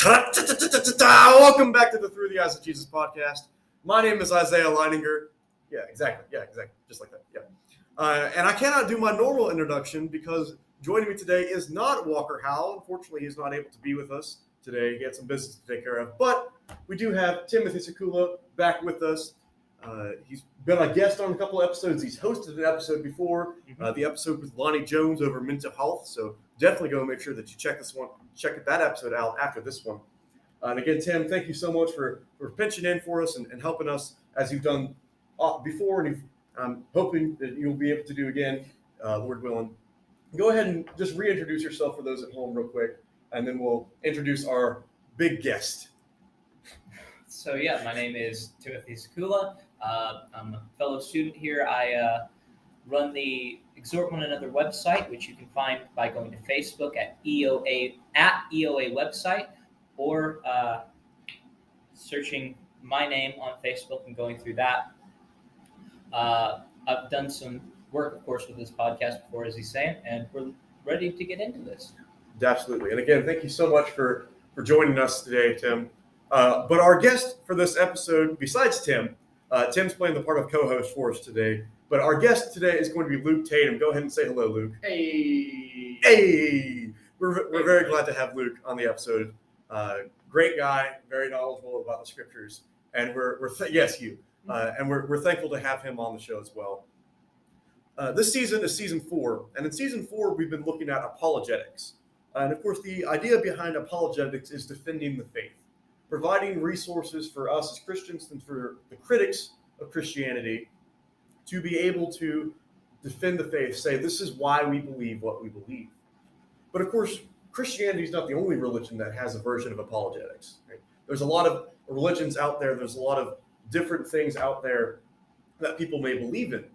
Welcome back to the Through the Eyes of Jesus podcast. My name is Isaiah Leininger. Yeah, exactly. Just like that. Yeah. And I cannot do my normal introduction because joining me today is not Walker Howell. Unfortunately, he's not able to be with us today. He had some business to take care of. But we do have Timothy Sakula back with us. He's been a guest on a couple of episodes. He's hosted an episode before, the episode with Lonnie Jones over mental health. So definitely go make sure that you check that episode out after this one. And again, Tim, thank you so much for pitching in for us and helping us as you've done before, and I'm hoping that you'll be able to do again, Lord willing. Go ahead and just reintroduce yourself for those at home real quick, and then we'll introduce our big guest. So yeah, my name is Timothy Sakula. I'm a fellow student here. I run the Exhort One Another website, which you can find by going to Facebook at EOA website, or searching my name on Facebook and going through that. I've done some work, of course, with this podcast before, as he's saying, and we're ready to get into this. Absolutely. And again, thank you so much for joining us today, Tim. But our guest for this episode, besides Tim, Tim's playing the part of co-host for us today. But our guest today is going to be Luke Tatum. Go ahead and say hello, Luke. Hey! We're very glad to have Luke on the episode. Great guy, very knowledgeable about the scriptures, and we're thankful to have him on the show as well. This season is season 4, and in season 4 we've been looking at apologetics, and of course the idea behind apologetics is defending the faith, providing resources for us as Christians and for the critics of Christianity to be able to defend the faith, say this is why we believe what we believe. But of course, Christianity is not the only religion that has a version of apologetics. Right? There's a lot of religions out there. There's a lot of different things out there that people may believe in.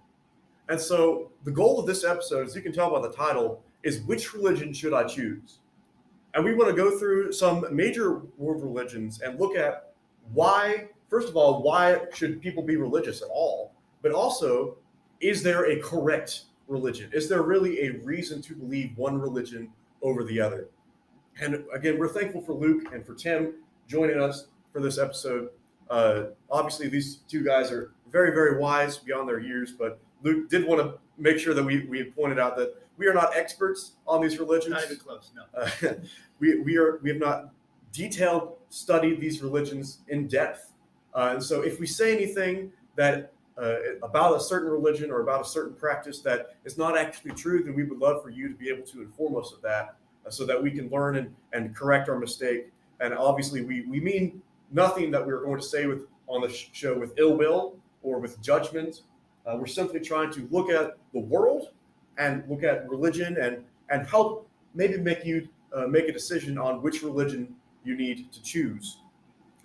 And so the goal of this episode, as you can tell by the title, is which religion should I choose? And we want to go through some major world religions and look at why, first of all, why should people be religious at all? But also, is there a correct religion? Is there really a reason to believe one religion over the other? And again, we're thankful for Luke and for Tim joining us for this episode. Obviously, these two guys are very, very wise beyond their years, but Luke did want to make sure that we had pointed out that we are not experts on these religions. Not even close, no. We have not detailed studied these religions in depth. And so if we say anything that about a certain religion or about a certain practice that is not actually true, then we would love for you to be able to inform us of that so that we can learn and correct our mistake. And obviously, we mean nothing that we're going to say on the show with ill will or with judgment. We're simply trying to look at the world and look at religion and help maybe make you make a decision on which religion you need to choose.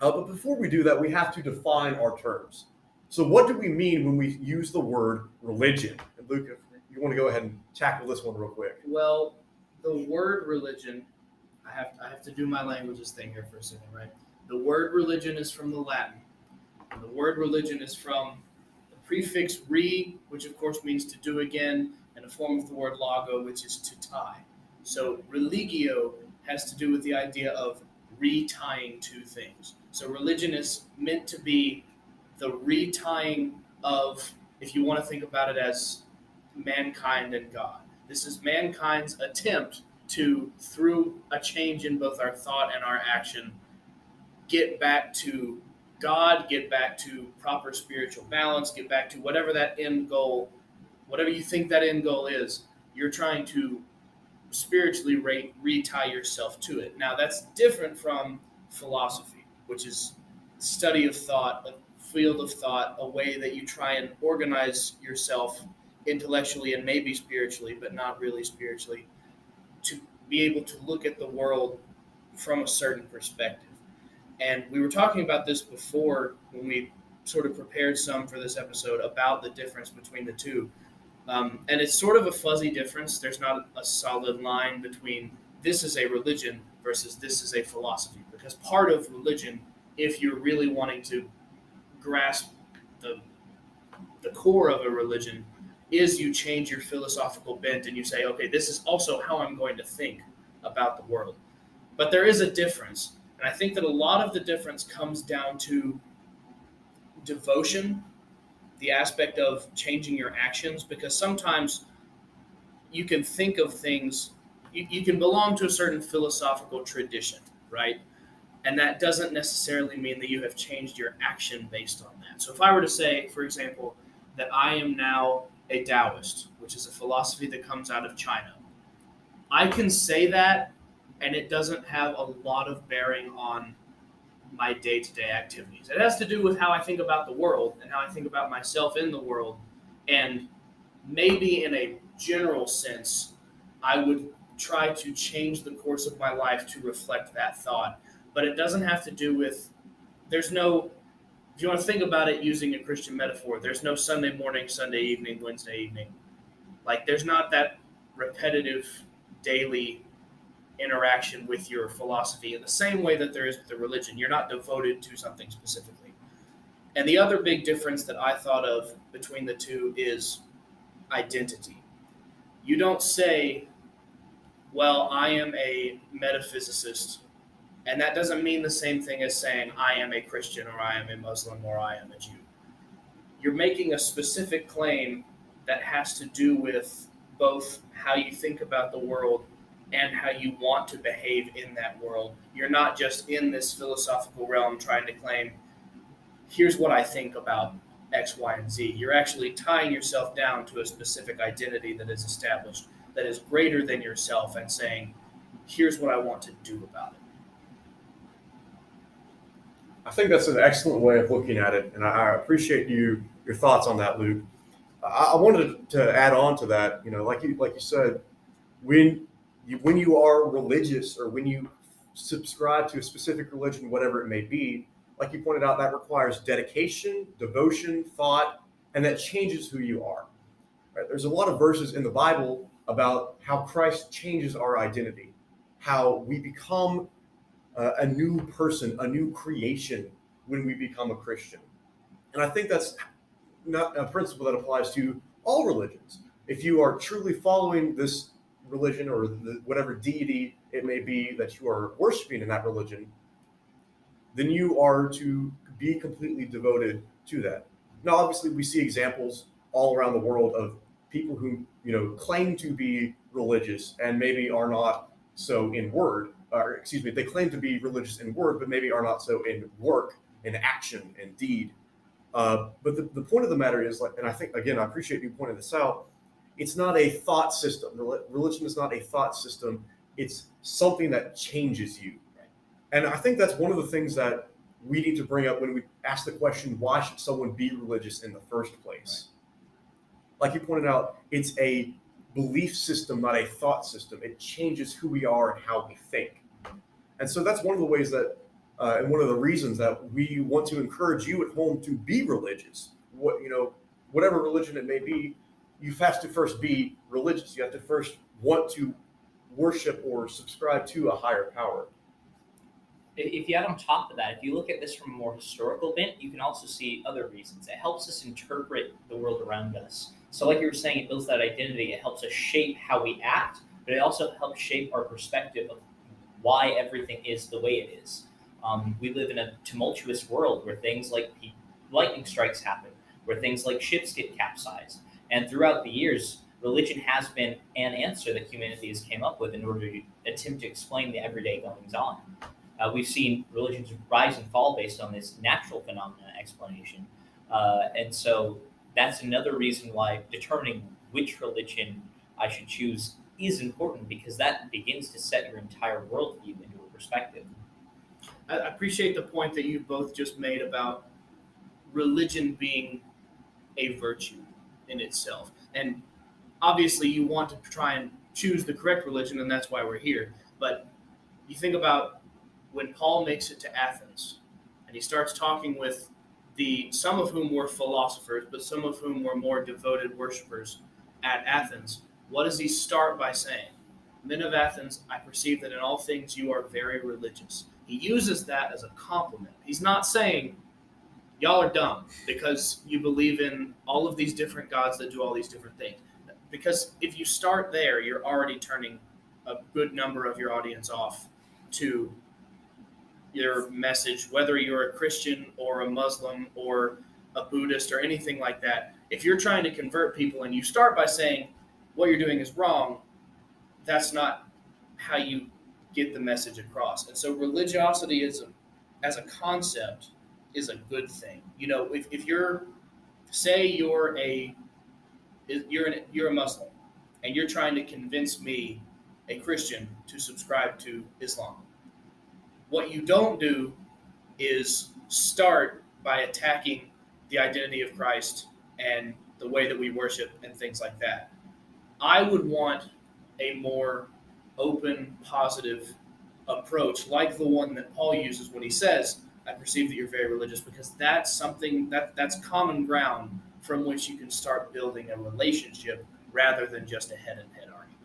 But before we do that, we have to define our terms. So what do we mean when we use the word religion? And Luke, if you want to go ahead and tackle this one real quick. Well, the word religion, I have to do my languages thing here for a second, right? The word religion is from the Latin. And the word religion is from the prefix re, which of course means to do again, and a form of the word logo, which is to tie. So religio has to do with the idea of retying two things. So religion is meant to be the retying of, if you want to think about it as mankind and God. This is mankind's attempt to, through a change in both our thought and our action, get back to God, get back to proper spiritual balance, get back to whatever that end goal, whatever you think that end goal is, you're trying to spiritually retie yourself to it. Now, that's different from philosophy, which is study of thought, a field of thought, a way that you try and organize yourself intellectually and maybe spiritually, but not really spiritually, to be able to look at the world from a certain perspective. And we were talking about this before when we sort of prepared some for this episode about the difference between the two. And it's sort of a fuzzy difference. There's not a solid line between this is a religion versus this is a philosophy. Because part of religion, if you're really wanting to grasp the core of a religion, is you change your philosophical bent and you say, okay, this is also how I'm going to think about the world. But there is a difference. And I think that a lot of the difference comes down to devotion, the aspect of changing your actions, because sometimes you can think of things, you can belong to a certain philosophical tradition, right? And that doesn't necessarily mean that you have changed your action based on that. So if I were to say, for example, that I am now a Taoist, which is a philosophy that comes out of China, I can say that, and it doesn't have a lot of bearing on my day-to-day activities. It has to do with how I think about the world and how I think about myself in the world. And maybe in a general sense, I would try to change the course of my life to reflect that thought. But it doesn't have to do with, there's no, if you want to think about it using a Christian metaphor, there's no Sunday morning, Sunday evening, Wednesday evening. Like, there's not that repetitive daily interaction with your philosophy in the same way that there is with the religion. You're not devoted to something specifically. And the other big difference that I thought of between the two is identity. You don't say, well, I am a metaphysicist, and that doesn't mean the same thing as saying I am a Christian or I am a Muslim or I am a Jew. You're making a specific claim that has to do with both how you think about the world and how you want to behave in that world. You're not just in this philosophical realm trying to claim, here's what I think about X, Y, and Z. You're actually tying yourself down to a specific identity that is established, that is greater than yourself, and saying, here's what I want to do about it. I think that's an excellent way of looking at it, and I appreciate your thoughts on that, Luke. I wanted to add on to that. Like you said, when you are religious or when you subscribe to a specific religion, whatever it may be, like you pointed out, that requires dedication, devotion, thought, and that changes who you are. Right? There's a lot of verses in the Bible about how Christ changes our identity, how we become a new person, a new creation when we become a Christian. And I think that's not a principle that applies to all religions. If you are truly following this religion or whatever deity it may be that you are worshiping in that religion, then you are to be completely devoted to that. Now, obviously, we see examples all around the world of people who claim to be religious and maybe are not so in word. They claim to be religious in word, but maybe are not so in work, in action, and deed. But the point of the matter is, and I think, again, I appreciate you pointing this out, it's not a thought system. Religion is not a thought system. It's something that changes you. And I think that's one of the things that we need to bring up when we ask the question, why should someone be religious in the first place? Right. Like you pointed out, it's a belief system, not a thought system. It changes who we are and how we think. And so that's one of the ways that, and one of the reasons that we want to encourage you at home to be religious. Whatever religion it may be, you have to first be religious. You have to first want to worship or subscribe to a higher power. If you add on top of that, if you look at this from a more historical bent, you can also see other reasons. It helps us interpret the world around us. So like you were saying, it builds that identity. It helps us shape how we act, but it also helps shape our perspective of why everything is the way it is. We live in a tumultuous world where things like lightning strikes happen, where things like ships get capsized. And throughout the years, religion has been an answer that humanity has came up with in order to attempt to explain the everyday goings-on. We've seen religions rise and fall based on this natural phenomena explanation. And so that's another reason why determining which religion I should choose is important, because that begins to set your entire worldview into a perspective. I appreciate the point that you both just made about religion being a virtue in itself. And obviously you want to try and choose the correct religion, and that's why we're here. But you think about when Paul makes it to Athens, and he starts talking with some of whom were philosophers, but some of whom were more devoted worshipers at Athens, what does he start by saying? Men of Athens, I perceive that in all things you are very religious. He uses that as a compliment. He's not saying, y'all are dumb because you believe in all of these different gods that do all these different things. Because if you start there, you're already turning a good number of your audience off to your message, whether you're a Christian or a Muslim or a Buddhist or anything like that, if you're trying to convert people and you start by saying what you're doing is wrong, that's not how you get the message across. And so religiosity as a concept is a good thing. If you're, say you're a Muslim and you're trying to convince me, a Christian, to subscribe to Islam, what you don't do is start by attacking the identity of Christ and the way that we worship and things like that. I would want a more open, positive approach like the one that Paul uses when he says, I perceive that you're very religious, because that's something that's common ground from which you can start building a relationship rather than just a head-and-head argument.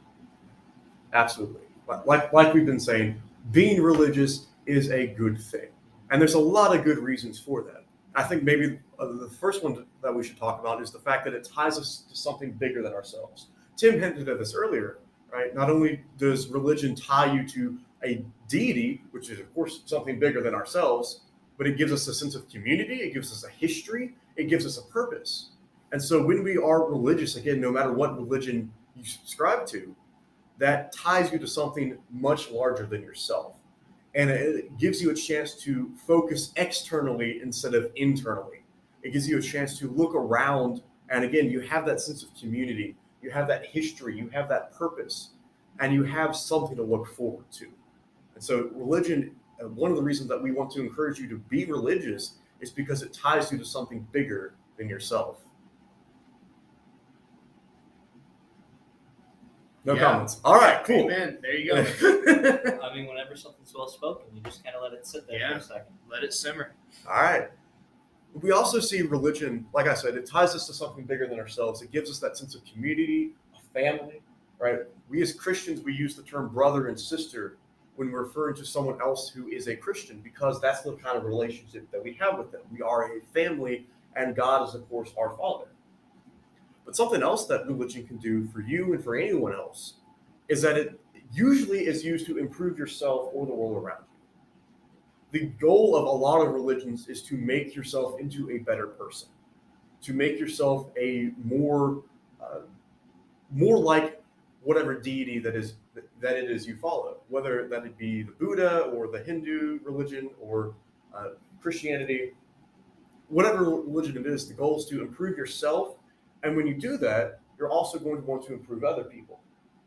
Absolutely. Like we've been saying, being religious is a good thing. And there's a lot of good reasons for that. I think maybe the first one that we should talk about is the fact that it ties us to something bigger than ourselves. Tim hinted at this earlier, right? Not only does religion tie you to a deity, which is, of course, something bigger than ourselves, but it gives us a sense of community, it gives us a history, it gives us a purpose. And so when we are religious, again, no matter what religion you subscribe to, that ties you to something much larger than yourself. And it gives you a chance to focus externally instead of internally. It gives you a chance to look around, and again, you have that sense of community, you have that history, you have that purpose, and you have something to look forward to. And so religion, one of the reasons that we want to encourage you to be religious is because it ties you to something bigger than yourself. No comments. All right, cool. Amen. There you go. I mean, whenever something's well spoken, you just kind of let it sit there for a second. Let it simmer. All right. We also see religion, like I said, it ties us to something bigger than ourselves. It gives us that sense of community, a family, right? We as Christians, we use the term brother and sister when we're referring to someone else who is a Christian, because that's the kind of relationship that we have with them. We are a family, and God is, of course, our Father. But something else that religion can do for you and for anyone else is that it usually is used to improve yourself or the world around you. The goal of a lot of religions is to make yourself into a better person, to make yourself a more like whatever deity that it is you follow, whether that it be the Buddha or the Hindu religion or Christianity, whatever religion it is. The goal is to improve yourself. And when you do that, you're also going to want to improve other people,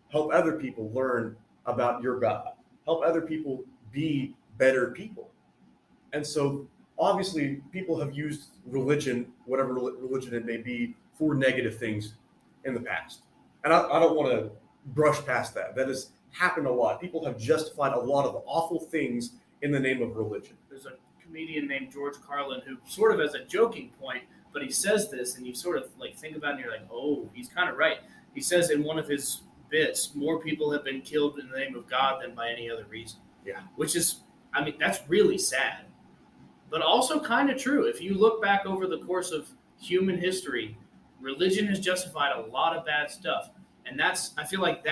help other people learn about your God, help other people be better people. And so obviously people have used religion, whatever religion it may be, for negative things in the past. And I don't want to brush past that. That has happened a lot. People have justified a lot of awful things in the name of religion. There's a comedian named George Carlin who, sort of as a joking point, but he says this, and you sort of like think about it, and you're like, oh, he's kind of right. He says in one of his bits, more people have been killed in the name of God than by any other reason. Yeah. Which is, I mean, that's really sad, but also kind of true. If you look back over the course of human history, religion has justified a lot of bad stuff. And I feel like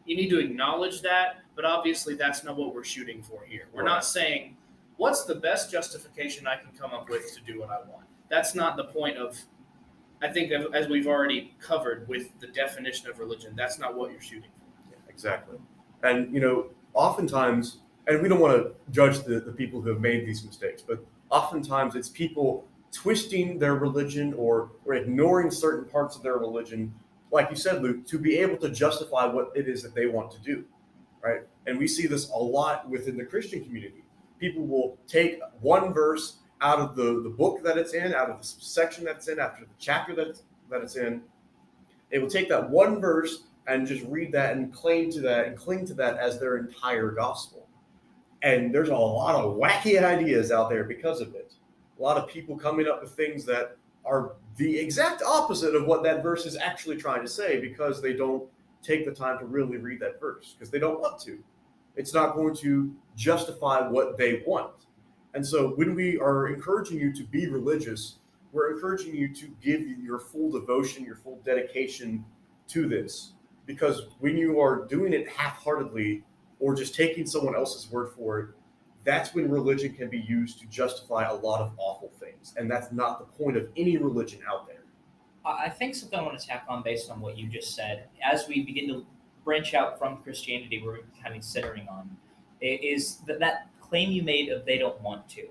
you need to acknowledge that, but obviously that's not what we're shooting for here. We're not saying, what's the best justification I can come up with to do what I want? That's not the point of, I think, as we've already covered with the definition of religion, that's not what you're shooting for. Yeah, exactly. And, oftentimes, and we don't want to judge the people who have made these mistakes, but oftentimes it's people twisting their religion or ignoring certain parts of their religion, like you said, Luke, to be able to justify what it is that they want to do, right? And we see this a lot within the Christian community. People will take one verse out of the book that it's in, out of the section that it's in, after the chapter that it's in. They will take that one verse and just read that and claim to that and cling to that as their entire gospel. And there's a lot of wacky ideas out there because of it. A lot of people coming up with things that are the exact opposite of what that verse is actually trying to say, because they don't take the time to really read that verse, because they don't want to. It's not going to justify what they want. And so when we are encouraging you to be religious, we're encouraging you to give your full devotion, your full dedication to this. Because when you are doing it half-heartedly or just taking someone else's word for it, that's when religion can be used to justify a lot of awful things. And that's not the point of any religion out there. I think something I want to tack on based on what you just said, as we begin to branch out from Christianity, we're kind of centering on, is that claim you made of they don't want to.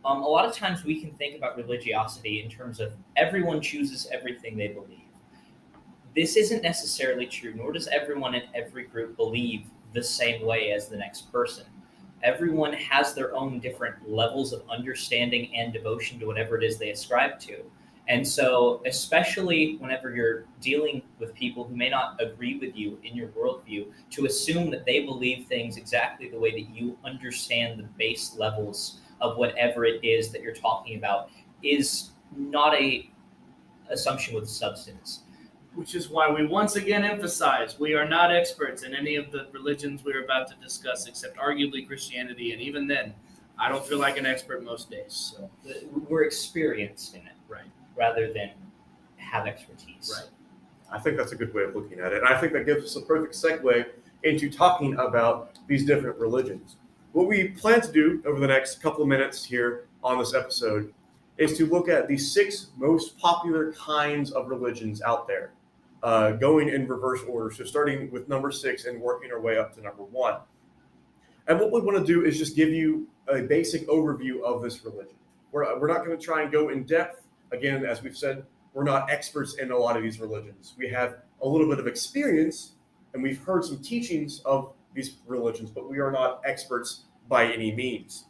A lot of times we can think about religiosity in terms of everyone chooses everything they believe. This isn't necessarily true, nor does everyone in every group believe the same way as the next person. Everyone has their own different levels of understanding and devotion to whatever it is they ascribe to. And so, especially whenever you're dealing with people who may not agree with you in your worldview, to assume that they believe things exactly the way that you understand the base levels of whatever it is that you're talking about is not a assumption with substance. Which is why we once again emphasize we are not experts in any of the religions we're about to discuss, except arguably Christianity, and even then, I don't feel like an expert most days. So We're experienced in it, right, rather than have expertise. right. I think that's a good way of looking at it. And I think that gives us a perfect segue into talking about these different religions. What we plan to do over the next couple of minutes here on this episode is to look at the 6 most popular kinds of religions out there, going in reverse order. So starting with number 6 and working our way up to number 1. And what we want to do is just give you a basic overview of this religion. We're not going to try and go in depth. Again, as we've said, we're not experts in a lot of these religions. We have a little bit of experience, and we've heard some teachings of these religions, but we are not experts by any means.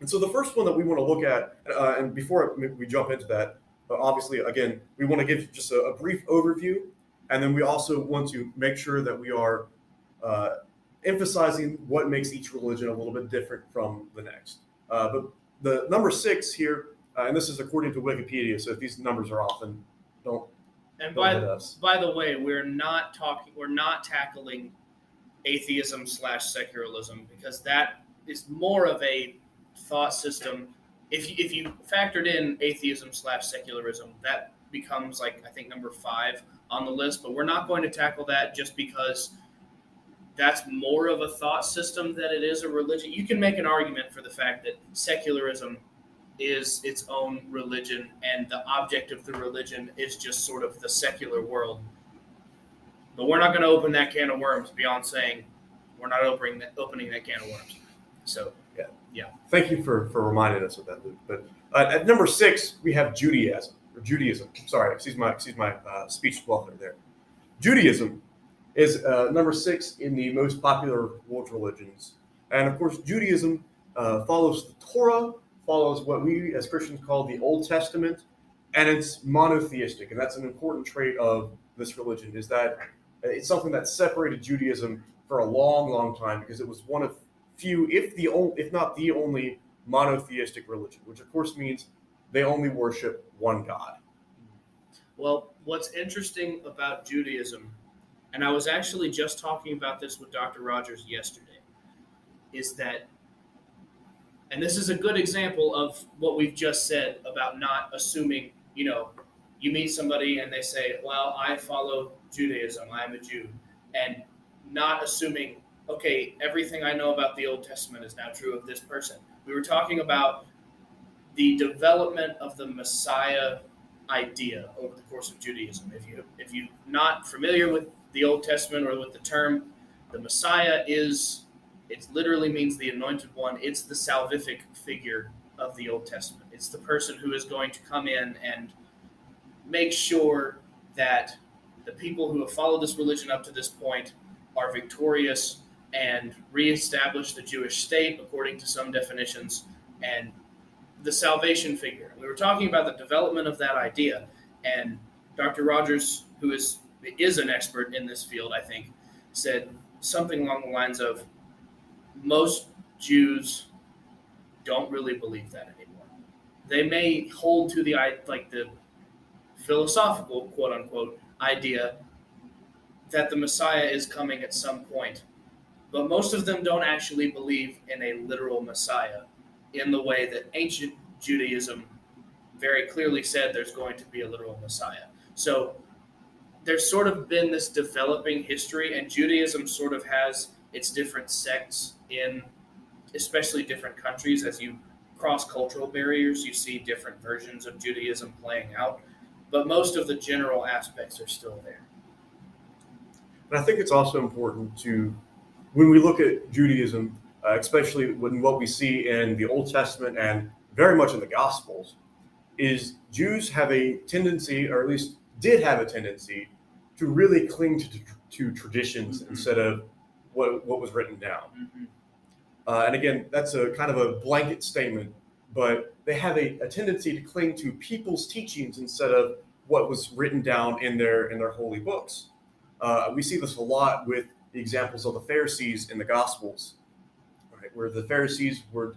And so the first one that we want to look at, and before we jump into that, obviously, again, we want to give just a brief overview, and then we also want to make sure that we are emphasizing what makes each religion a little bit different from the next. But the number 6 here, and this is according to Wikipedia, so if these numbers are off, then don't And hit us. by the way, we're not tackling atheism / secularism, because that is more of a thought system. If you factored in atheism / secularism, that becomes like, I think, number 5 on the list. But we're not going to tackle that just because that's more of a thought system than it is a religion. You can make an argument for the fact that secularism is its own religion, and the object of the religion is just sort of the secular world. But we're not going to open that can of worms beyond saying we're not opening that can of worms. So, yeah. Thank you for reminding us of that, Luke. But at number 6, we have Judaism. Sorry, excuse my speech blunder there. Judaism is number 6 in the most popular world religions. And of course, Judaism follows the Torah, follows what we as Christians call the Old Testament, and it's monotheistic. And that's an important trait of this religion, is that it's something that separated Judaism for a long, long time, because it was one of few, if not the only monotheistic religion, which of course means they only worship one God. Well, what's interesting about Judaism, and I was actually just talking about this with Dr. Rogers yesterday, is that, and this is a good example of what we've just said about not assuming, you meet somebody and they say, well, I follow Judaism, I'm a Jew, and not assuming, okay, everything I know about the Old Testament is now true of this person. We were talking about the development of the Messiah idea over the course of Judaism. If you're not familiar with the Old Testament or with the term, the Messiah it literally means the anointed one. It's the salvific figure of the Old Testament. It's the person who is going to come in and make sure that the people who have followed this religion up to this point are victorious and reestablish the Jewish state according to some definitions, and the salvation figure. We were talking about the development of that idea, and Dr. Rogers, who is an expert in this field, I think, said something along the lines of, most Jews don't really believe that anymore. They may hold to the philosophical, quote unquote, idea that the Messiah is coming at some point, but most of them don't actually believe in a literal Messiah in the way that ancient Judaism very clearly said there's going to be a literal Messiah. So there's sort of been this developing history, and Judaism sort of has its different sects in especially different countries, as you cross cultural barriers, you see different versions of Judaism playing out. But most of the general aspects are still there. And I think it's also important to, when we look at Judaism, especially when what we see in the Old Testament and very much in the Gospels, is Jews have a tendency, or at least did have a tendency, to really cling to traditions instead of what was written down. And again, that's a kind of a blanket statement, but they have a tendency to cling to people's teachings instead of what was written down in their holy books. We see this a lot with the examples of the Pharisees in the Gospels, right, where the Pharisees would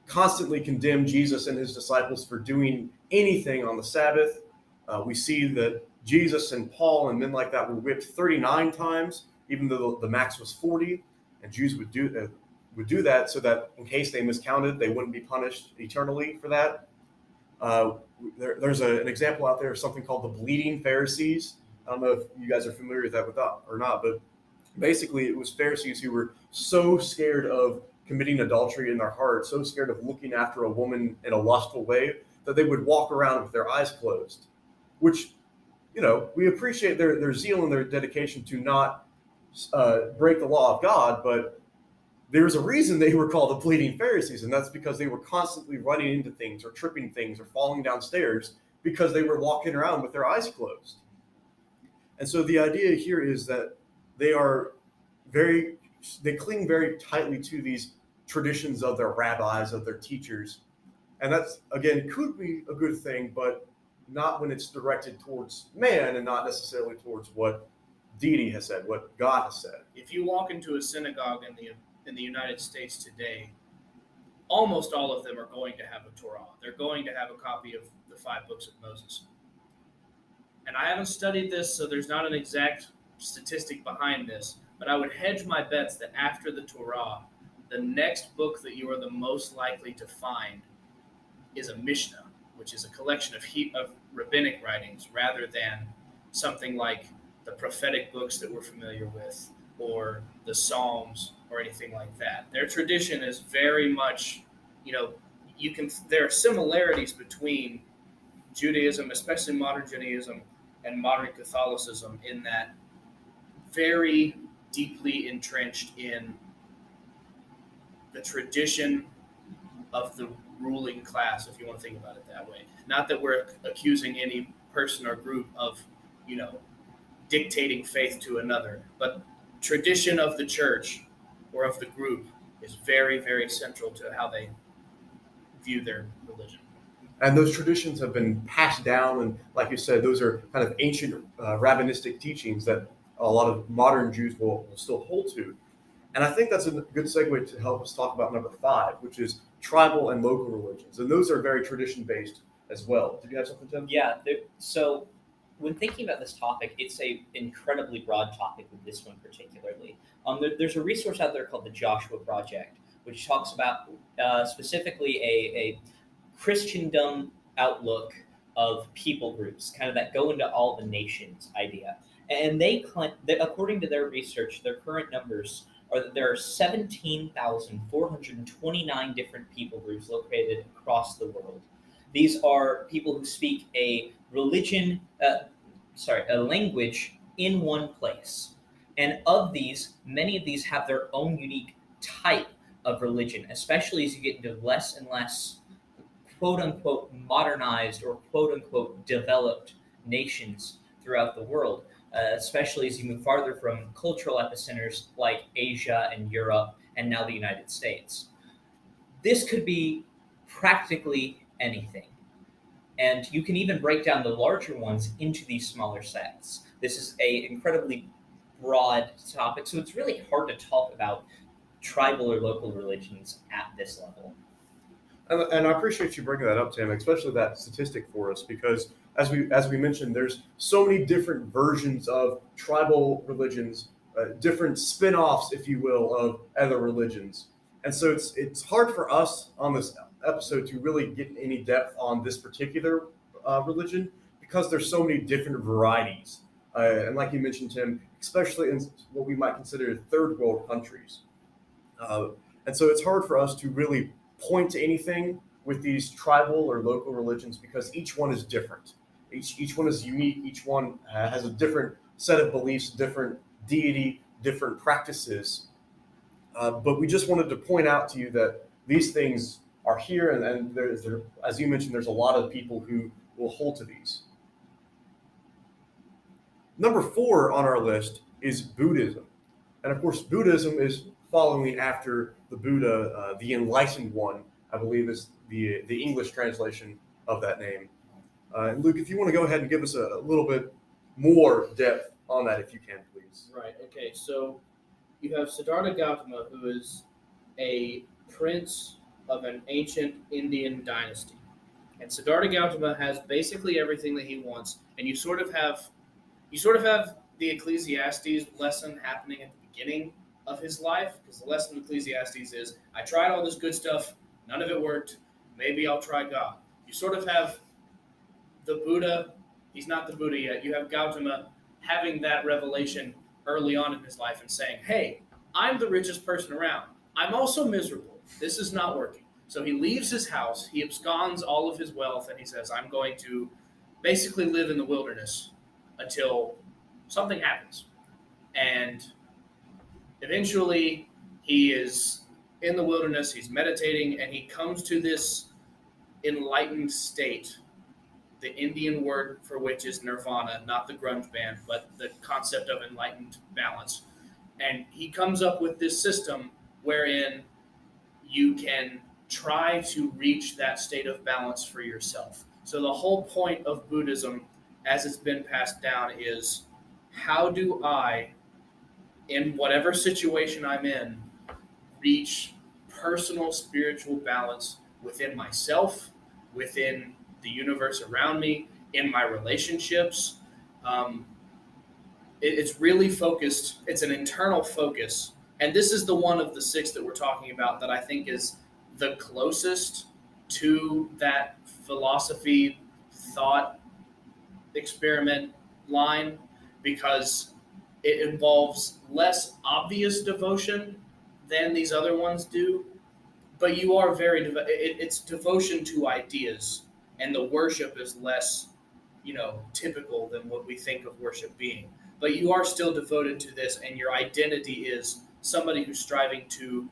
constantly condemn Jesus and his disciples for doing anything on the Sabbath. We see that Jesus and Paul and men like that were whipped 39 times, even though the max was 40, and Jews would do that so that in case they miscounted, they wouldn't be punished eternally for that. There's an example out there of something called the bleeding Pharisees. I don't know if you guys are familiar with that or not, but basically it was Pharisees who were so scared of committing adultery in their heart, so scared of looking after a woman in a lustful way, that they would walk around with their eyes closed, which, we appreciate their zeal and their dedication to not break the law of God, but there's a reason they were called the bleeding Pharisees, and that's because they were constantly running into things or tripping things or falling downstairs because they were walking around with their eyes closed. And so the idea here is that they cling very tightly to these traditions of their rabbis, of their teachers. And that's, again, could be a good thing, but not when it's directed towards man and not necessarily towards what deity has said, what God has said. If you walk into a synagogue in the United States today, almost all of them are going to have a Torah. They're going to have a copy of the 5 books of Moses. And I haven't studied this, so there's not an exact statistic behind this, but I would hedge my bets that after the Torah, the next book that you are the most likely to find is a Mishnah, which is a collection of rabbinic writings rather than something like the prophetic books that we're familiar with or the Psalms or anything like that. Their tradition is very much, there are similarities between Judaism, especially modern Judaism, and modern Catholicism in that very deeply entrenched in the tradition of the ruling class, if you want to think about it that way. Not that we're accusing any person or group of, dictating faith to another, but tradition of the church or of the group is very, very central to how they view their religion. And those traditions have been passed down, and like you said, those are kind of ancient rabbinistic teachings that a lot of modern Jews will still hold to. And I think that's a good segue to help us talk about number 5, which is tribal and local religions. And those are very tradition-based as well. Did you have something, Tim? Yeah, so when thinking about this topic, it's an incredibly broad topic with this one particularly. There's a resource out there called the Joshua Project, which talks about specifically a Christendom outlook of people groups, kind of that go into all the nations idea. And they claim that according to their research, their current numbers are that there are 17,429 different people groups located across the world. These are people who speak a language in one place. And of these, many of these have their own unique type of religion, especially as you get into less and less quote-unquote modernized or quote-unquote developed nations throughout the world, especially as you move farther from cultural epicenters like Asia and Europe and now the United States. This could be practically anything. And you can even break down the larger ones into these smaller sects. This is an incredibly broad topic, so it's really hard to talk about tribal or local religions at this level. And I appreciate you bringing that up, Tim, especially that statistic for us, because as we mentioned, there's so many different versions of tribal religions, different spin-offs, if you will, of other religions. And so it's hard for us on this episode to really get any depth on this particular religion because there's so many different varieties. And like you mentioned, Tim, especially in what we might consider third world countries. And And so it's hard for us to really point to anything with these tribal or local religions because each one is different. Each one is unique. Each one has a different set of beliefs, different deity, different practices. But we just wanted to point out to you that these things are here, and as you mentioned, there's a lot of people who will hold to these. Number 4 on our list is Buddhism. And of course, Buddhism is following after the Buddha, the enlightened one, I believe is the English translation of that name. And Luke, if you want to go ahead and give us a little bit more depth on that, if you can, please. Right. Okay. So you have Siddhartha Gautama, who is a prince of an ancient Indian dynasty. And Siddhartha Gautama has basically everything that he wants. And you sort of have the Ecclesiastes lesson happening at the beginning of his life, because the lesson of Ecclesiastes is, I tried all this good stuff, none of it worked, maybe I'll try God. You sort of have the Buddha, he's not the Buddha yet, you have Gautama having that revelation early on in his life and saying, hey, I'm the richest person around. I'm also miserable. This is not working. So he leaves his house, he absconds all of his wealth, and he says, I'm going to basically live in the wilderness until something happens. And eventually he is in the wilderness, he's meditating, and he comes to this enlightened state. The Indian word for which is nirvana, not the grunge band, but the concept of enlightened balance. And he comes up with this system wherein you can try to reach that state of balance for yourself. So the whole point of Buddhism, as it's been passed down, is how do I, in whatever situation I'm in, reach personal spiritual balance within myself, within the universe around me, in my relationships. It's really focused. It's an internal focus. And this is the one of the 6 that we're talking about that I think is the closest to that philosophy, thought, experiment line, because it involves less obvious devotion than these other ones do. But you are it's devotion to ideas. And the worship is less, typical than what we think of worship being. But you are still devoted to this, and your identity is somebody who's striving to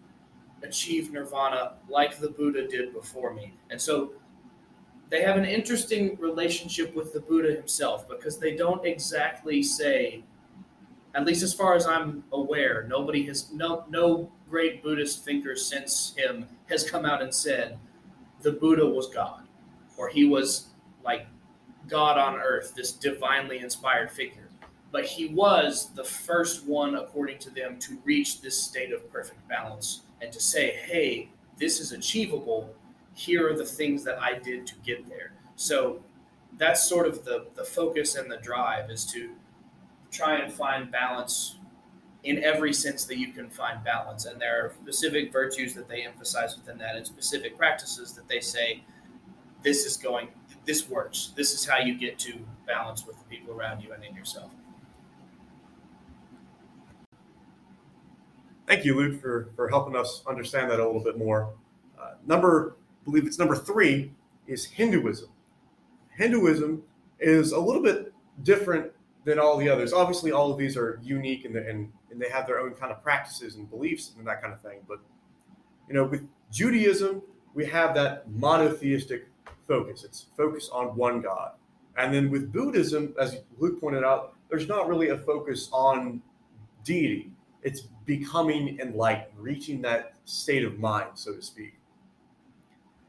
achieve nirvana like the Buddha did before me. And so they have an interesting relationship with the Buddha himself, because they don't exactly say, at least as far as I'm aware, no great Buddhist thinker since him has come out and said the Buddha was God, or he was like God on earth, this divinely inspired figure. But he was the first one, according to them, to reach this state of perfect balance and to say, hey, this is achievable. Here are the things that I did to get there. So that's sort of the focus and the drive, is to try and find balance in every sense that you can find balance. And there are specific virtues that they emphasize within that, and specific practices that they say, this works. This is how you get to balance with the people around you and in yourself. Thank you, Luke, for helping us understand that a little bit more. I believe it's number 3, is Hinduism. Hinduism is a little bit different than all the others. Obviously, all of these are unique, and they have their own kind of practices and beliefs and that kind of thing. But with Judaism, we have that monotheistic focus. It's focus on one God. And then with Buddhism, as Luke pointed out, there's not really a focus on deity. It's becoming enlightened, reaching that state of mind, so to speak.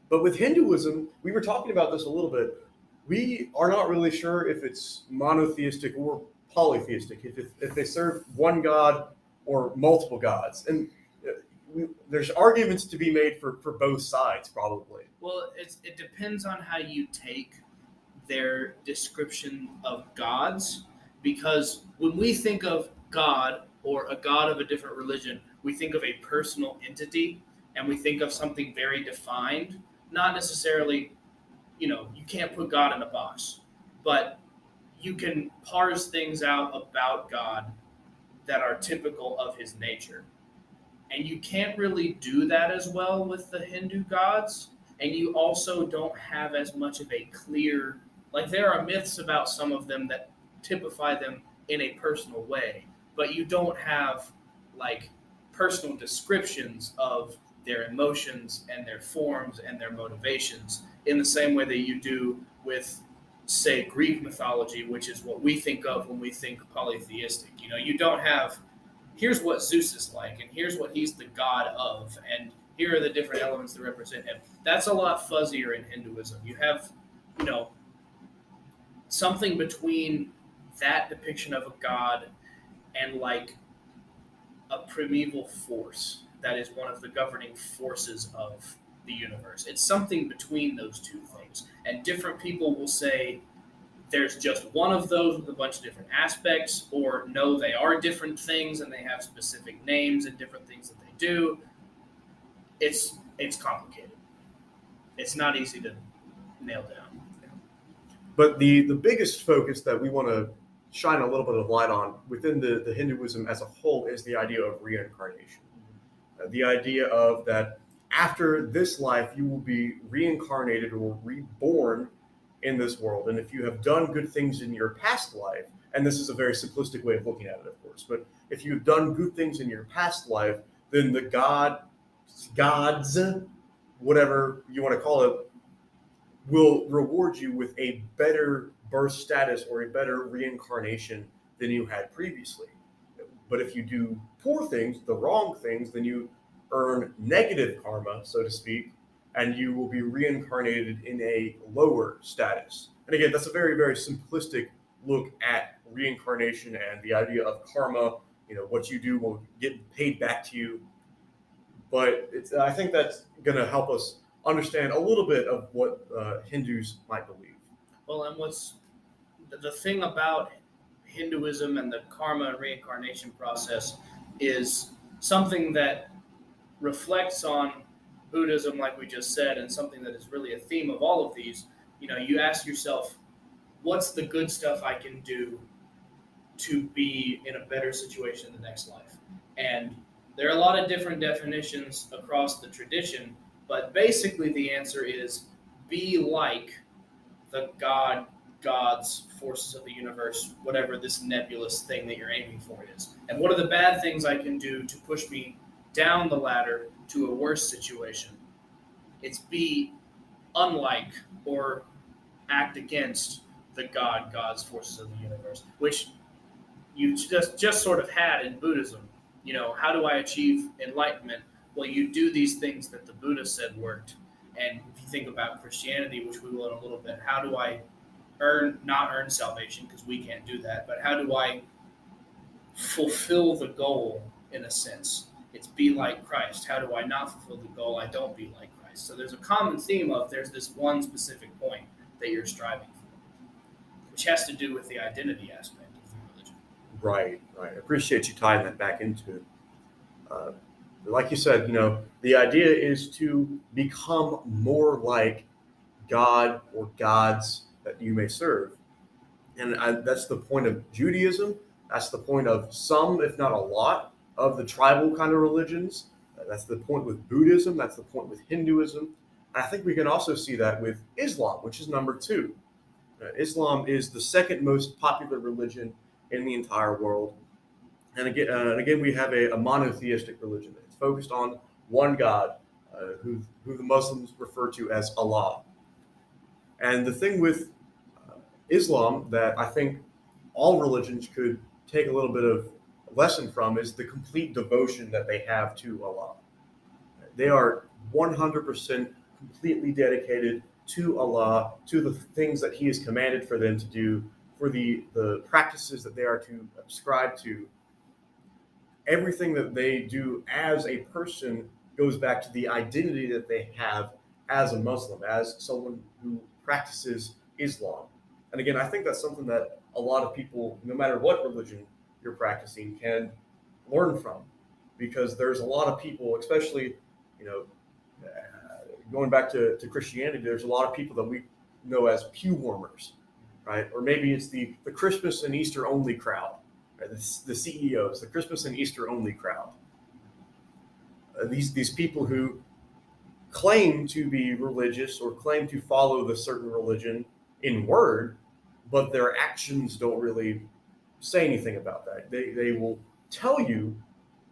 But with Hinduism, we were talking about this a little bit. We are not really sure if it's monotheistic or polytheistic, if they serve one God or multiple gods. And there's arguments to be made for both sides, probably. Well, it depends on how you take their description of gods, because when we think of God or a god of a different religion, we think of a personal entity, and we think of something very defined. Not necessarily, you can't put God in a box, but you can parse things out about God that are typical of his nature. And you can't really do that as well with the Hindu gods. And you also don't have as much of a clear, like there are myths about some of them that typify them in a personal way, but you don't have like personal descriptions of their emotions and their forms and their motivations in the same way that you do with, say, Greek mythology, which is what we think of when we think polytheistic. You don't have, here's what Zeus is like, and here's what he's the god of, and here are the different elements that represent him. That's a lot fuzzier in Hinduism. You have, something between that depiction of a god and like a primeval force that is one of the governing forces of the universe. It's something between those two things. And different people will say there's just one of those with a bunch of different aspects, or no, they are different things and they have specific names and different things that they do. It's complicated. It's not easy to nail down. But the biggest focus that we want to shine a little bit of light on within the Hinduism as a whole is the idea of reincarnation. The idea of that after this life, you will be reincarnated or reborn in this world. And if you have done good things in your past life, and this is a very simplistic way of looking at it, of course, but if you've done good things in your past life, then the gods, whatever you want to call it, will reward you with a better birth status or a better reincarnation than you had previously. But if you do poor things, the wrong things, then you earn negative karma, so to speak, and you will be reincarnated in a lower status. And again, that's a very, very simplistic look at reincarnation and the idea of karma. What you do will get paid back to you. But I think that's going to help us understand a little bit of what Hindus might believe. Well, and what's the thing about Hinduism and the karma and reincarnation process is something that reflects on Buddhism, like we just said, and something that is really a theme of all of these. You ask yourself, what's the good stuff I can do to be in a better situation in the next life? And there are a lot of different definitions across the tradition, but basically the answer is be like the gods, forces of the universe, whatever this nebulous thing that you're aiming for is. And what are the bad things I can do to push me down the ladder to a worse situation? It's be unlike or act against the gods, forces of the universe, which you just sort of had in Buddhism. How do I achieve enlightenment? Well, you do these things that the Buddha said worked. And if you think about Christianity, which we will in a little bit, how do I not earn salvation, because we can't do that, but how do I fulfill the goal in a sense? It's be like Christ. How do I not fulfill the goal? I don't be like Christ. So there's a common theme of there's this one specific point that you're striving for, which has to do with the identity aspect of the religion. Right. I appreciate you tying that back into it. Like you said, the idea is to become more like God or gods that you may serve. And that's the point of Judaism. That's the point of some, if not a lot, of the tribal kind of religions. That's the point with Buddhism. That's the point with Hinduism. And I think we can also see that with Islam, which is number 2. Islam is the second most popular religion in the entire world. And again, we have a monotheistic religion. It's focused on one God, who the Muslims refer to as Allah. And the thing with Islam that I think all religions could take a little bit of lesson from is the complete devotion that they have to Allah. They are 100% completely dedicated to Allah, to the things that He has commanded for them to do, for the practices that they are to ascribe to. Everything that they do as a person goes back to the identity that they have as a Muslim, as someone who practices Islam. And again, I think that's something that a lot of people, no matter what religion you're practicing, can learn from. Because there's a lot of people, especially, going back to Christianity, there's a lot of people that we know as pew warmers, right? Or maybe it's the Christmas and Easter only crowd, right? The CEOs, the Christmas and Easter only crowd. these people who claim to be religious or claim to follow the certain religion in word, but their actions don't really say anything about that. They will tell you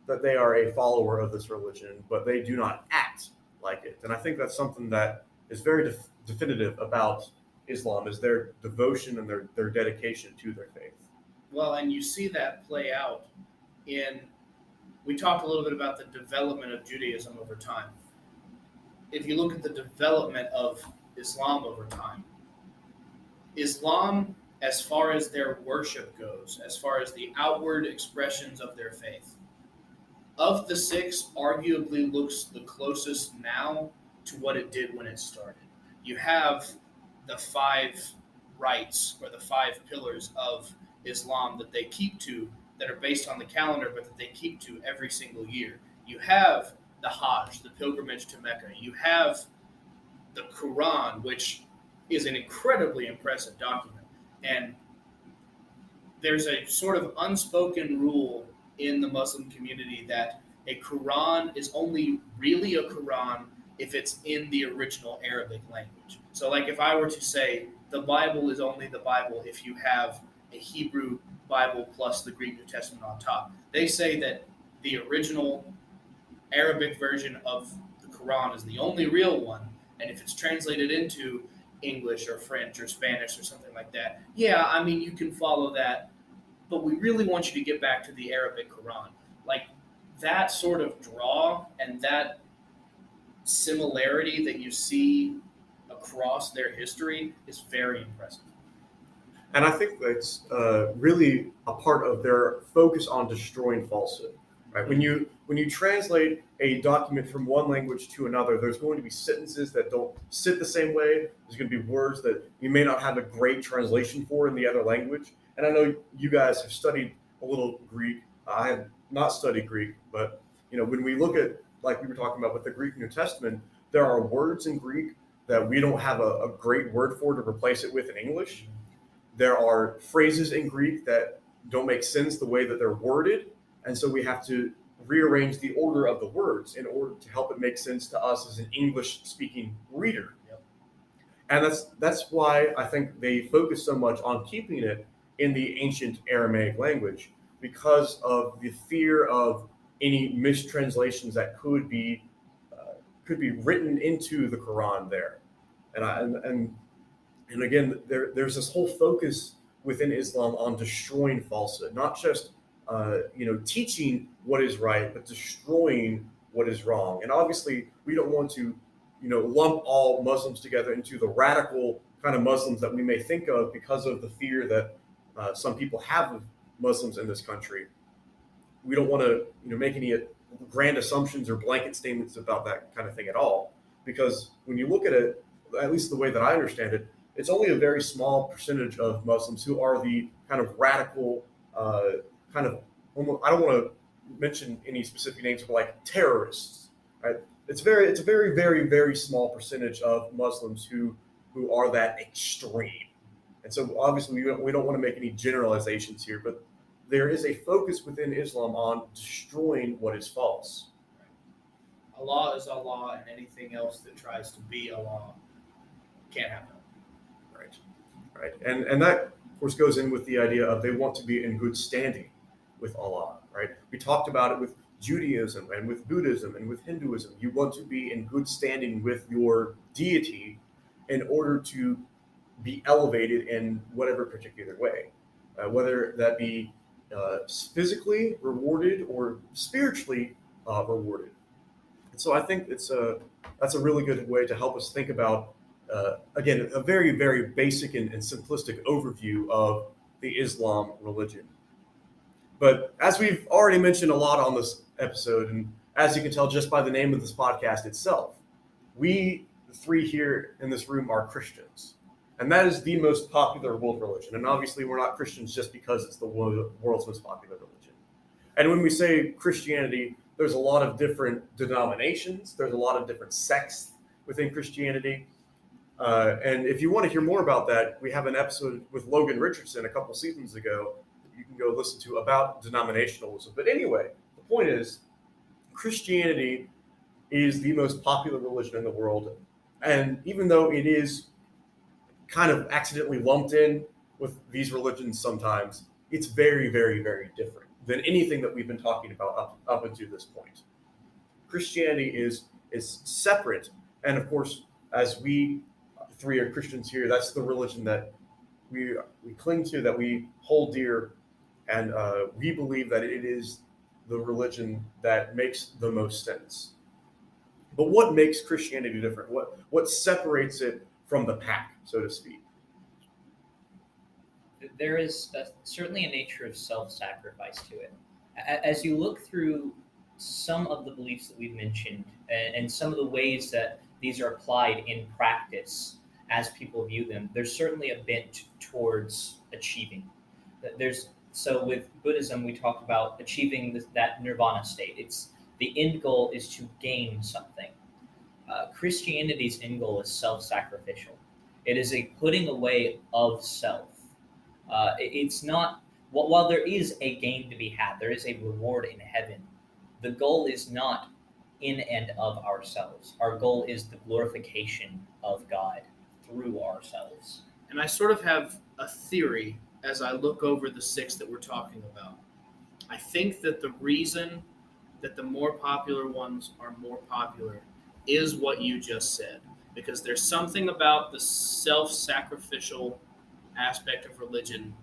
that they are a follower of this religion, but they do not act like it. And I think that's something that is very definitive about Islam, is their devotion and their dedication to their faith. Well, and you see that play out in, we talked a little bit about the development of Judaism over time. If you look at the development of Islam over time, Islam, as far as their worship goes, as far as the outward expressions of their faith, of the six, arguably looks the closest now to what it did when it started. You have the 5 rights or the 5 pillars of Islam that they keep to, that are based on the calendar, but that they keep to every single year. You have the Hajj, the pilgrimage to Mecca. You have the Quran, which is an incredibly impressive document. And there's a sort of unspoken rule in the Muslim community that a Quran is only really a Quran if it's in the original Arabic language. So like if I were to say the Bible is only the Bible if you have a Hebrew Bible plus the Greek New Testament on top. They say that the original Arabic version of the Quran is the only real one, and if it's translated into English or French or Spanish or something like that, yeah, I mean, you can follow that, but we really want you to get back to the Arabic Quran. Like, that sort of draw and that similarity that you see across their history is very impressive. And I think that's really a part of their focus on destroying falsehood. Right? When you translate a document from one language to another, there's going to be sentences that don't sit the same way. There's going to be words that you may not have a great translation for in the other language. And I know you guys have studied a little Greek. I have not studied Greek, but when we look at, like we were talking about with the Greek New Testament, there are words in Greek that we don't have a great word for to replace it with in English. There are phrases in Greek that don't make sense the way that they're worded, and so we have to rearrange the order of the words in order to help it make sense to us as an English-speaking reader. Yep. And that's why I think they focus so much on keeping it in the ancient Aramaic language, because of the fear of any mistranslations that could be written into the Quran there. And again, there's this whole focus within Islam on destroying falsehood, not just teaching what is right, but destroying what is wrong. And obviously, we don't want to lump all Muslims together into the radical kind of Muslims that we may think of because of the fear that some people have of Muslims in this country. We don't want to make any grand assumptions or blanket statements about that kind of thing at all, because when you look at it, at least the way that I understand it, it's only a very small percentage of Muslims who are the kind of radical, I don't want to mention any specific names, but like terrorists, right? It's a very, very, very small percentage of Muslims who are that extreme. And so obviously we don't want to make any generalizations here, but there is a focus within Islam on destroying what is false. Allah is Allah, and anything else that tries to be Allah can't happen. Right. And that, of course, goes in with the idea of they want to be in good standing with Allah, right? We talked about it with Judaism and with Buddhism and with Hinduism. You want to be in good standing with your deity in order to be elevated in whatever particular way, whether that be physically rewarded or spiritually rewarded. And so I think that's a really good way to help us think about, again, a very, very basic and simplistic overview of the Islam religion. But as we've already mentioned a lot on this episode, and as you can tell just by the name of this podcast itself, we, the three here in this room, are Christians. And that is the most popular world religion. And obviously we're not Christians just because it's the world's most popular religion. And when we say Christianity, there's a lot of different denominations. There's a lot of different sects within Christianity. And if you want to hear more about that, we have an episode with Logan Richardson a couple seasons ago that you can go listen to about denominationalism. But anyway, the point is, Christianity is the most popular religion in the world. And even though it is kind of accidentally lumped in with these religions sometimes, it's very, very, very different than anything that we've been talking about up until this point. Christianity is separate, and of course, as we three are Christians here, that's the religion that we cling to, that we hold dear, and we believe that it is the religion that makes the most sense. But what makes Christianity different? What separates it from the pack, so to speak? There is certainly a nature of self-sacrifice to it. As you look through some of the beliefs that we've mentioned and some of the ways that these are applied in practice as people view them, there's certainly a bent towards achieving. So with Buddhism, we talk about achieving that nirvana state. It's the end goal is to gain something. Christianity's end goal is self-sacrificial. It is a putting away of self. It's not, while there is a gain to be had, there is a reward in heaven. The goal is not in and of ourselves. Our goal is the glorification of God through ourselves. And I sort of have a theory as I look over the 6 that we're talking about. I think that the reason that the more popular ones are more popular is what you just said, because there's something about the self-sacrificial aspect of religion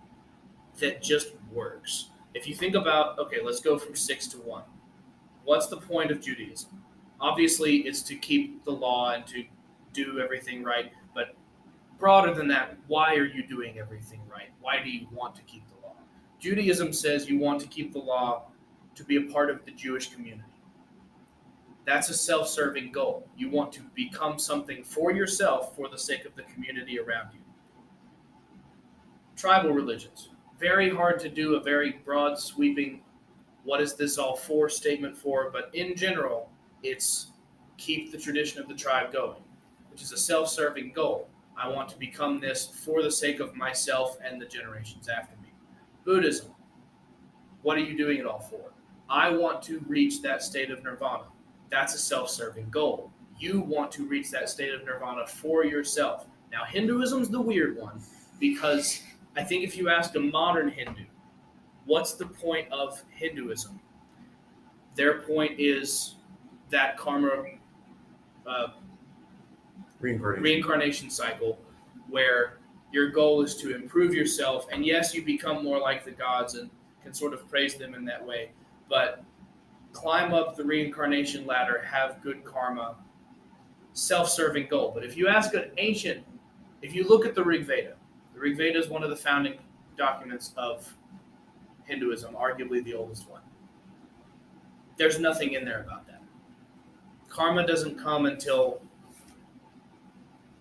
that just works. If you think about, okay, let's go from 6 to 1. What's the point of Judaism? Obviously, it's to keep the law and to do everything right, but broader than that, why are you doing everything right? Why do you want to keep the law? Judaism says you want to keep the law to be a part of the Jewish community. That's a self-serving goal. You want to become something for yourself for the sake of the community around you. Tribal religions. Very hard to do a very broad, sweeping, what is this all for statement for, but in general, it's keep the tradition of the tribe going, which is a self-serving goal. I want to become this for the sake of myself and the generations after me. Buddhism. What are you doing it all for? I want to reach that state of nirvana. That's a self-serving goal. You want to reach that state of nirvana for yourself. Now, Hinduism's the weird one, because I think if you ask a modern Hindu, what's the point of Hinduism? Their point is that karma reincarnation cycle, where your goal is to improve yourself. And yes, you become more like the gods and can sort of praise them in that way, but climb up the reincarnation ladder, have good karma, self-serving goal. But if you ask an ancient, if you look at the Rig Veda is one of the founding documents of Hinduism, arguably the oldest one. There's nothing in there about that. Karma doesn't come until,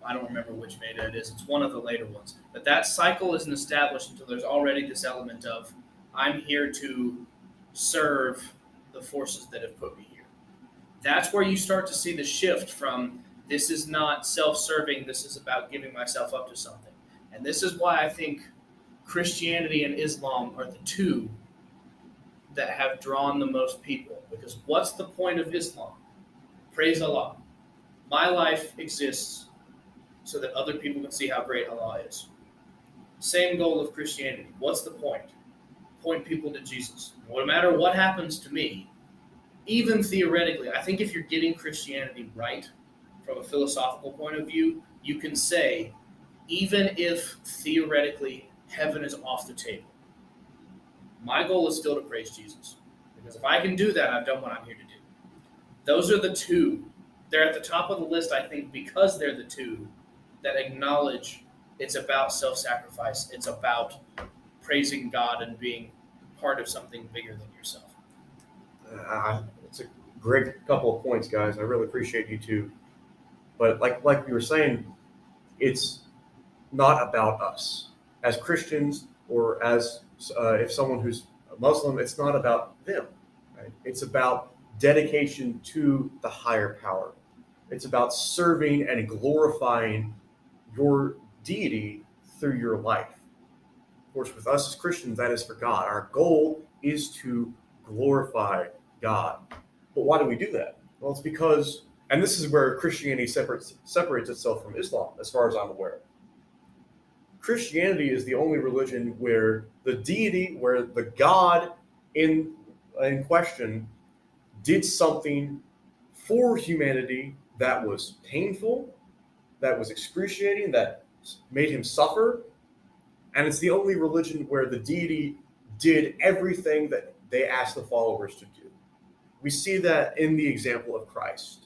I don't remember which Veda it is, it's one of the later ones. But that cycle isn't established until there's already this element of, I'm here to serve the forces that have put me here. That's where you start to see the shift from, this is not self-serving, this is about giving myself up to something. And this is why I think Christianity and Islam are the two that have drawn the most people. Because what's the point of Islam? Praise Allah. My life exists so that other people can see how great Allah is. Same goal of Christianity. What's the point? Point people to Jesus. No matter what happens to me, even theoretically, I think if you're getting Christianity right from a philosophical point of view, you can say, even if theoretically heaven is off the table, my goal is still to praise Jesus. Because if I can do that, I've done what I'm here to do. Those are the two. They're at the top of the list, I think, because they're the two that acknowledge it's about self-sacrifice. It's about praising God and being part of something bigger than yourself. It's a great couple of points, guys. I really appreciate you two. But like you were saying, it's not about us. As Christians, or as if someone who's a Muslim, it's not about them. Right? It's about dedication to the higher power. It's about serving and glorifying your deity through your life. Of course, with us as Christians, that is for God. Our goal is to glorify God. But why do we do that? Well, it's because, and this is where Christianity separates itself from Islam, as far as I'm aware. Christianity is the only religion where the deity, where the God in question did something for humanity that was painful, that was excruciating, that made him suffer. And it's the only religion where the deity did everything that they asked the followers to do. We see that in the example of Christ.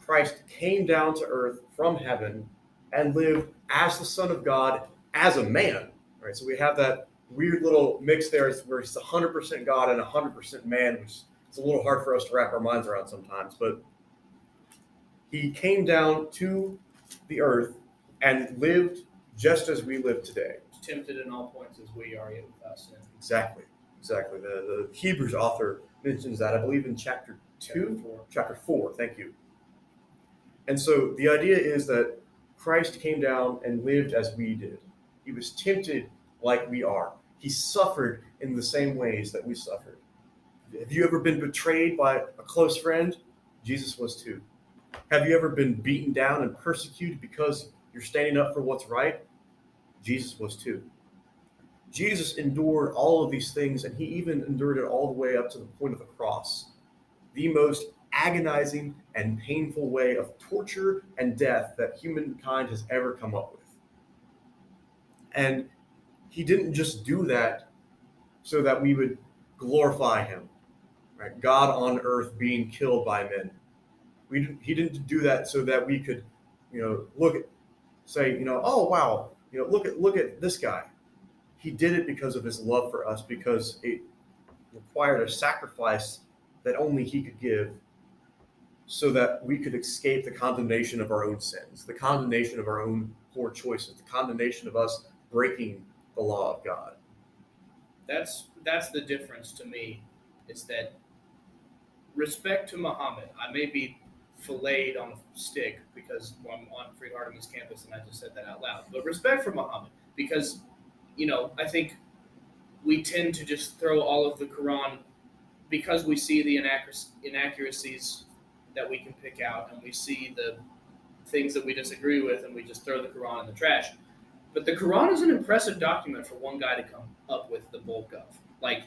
Christ came down to earth from heaven and lived as the Son of God, as a man. Right? So we have that weird little mix there where he's 100% God and 100% man, which is a little hard for us to wrap our minds around sometimes. But he came down to the earth and lived just as we live today. Tempted in all points as we are, yet without sin. Exactly. The Hebrews author mentions that, I believe, in chapter 4. Thank you. And so the idea is that Christ came down and lived as we did. He was tempted like we are. He suffered in the same ways that we suffered. Have you ever been betrayed by a close friend? Jesus was too. Have you ever been beaten down and persecuted because you're standing up for what's right? Jesus was too. Jesus endured all of these things, and he even endured it all the way up to the point of the cross. The most agonizing and painful way of torture and death that humankind has ever come up with. And he didn't just do that so that we would glorify him, right? God on earth being killed by men. He didn't do that so that we could, say, oh wow, look at this guy. He did it because of his love for us, because it required a sacrifice that only he could give, so that we could escape the condemnation of our own sins, the condemnation of our own poor choices, the condemnation of us breaking the law of God. That's the difference to me, is that respect to Muhammad. I may be filleted on a stick because I'm on Free Artemis campus and I just said that out loud, but respect for Muhammad, because I think we tend to just throw all of the Quran, because we see the inaccuracies that we can pick out, and we see the things that we disagree with, and we just throw the Quran in the trash. But the Quran is an impressive document for one guy to come up with the bulk of. Like,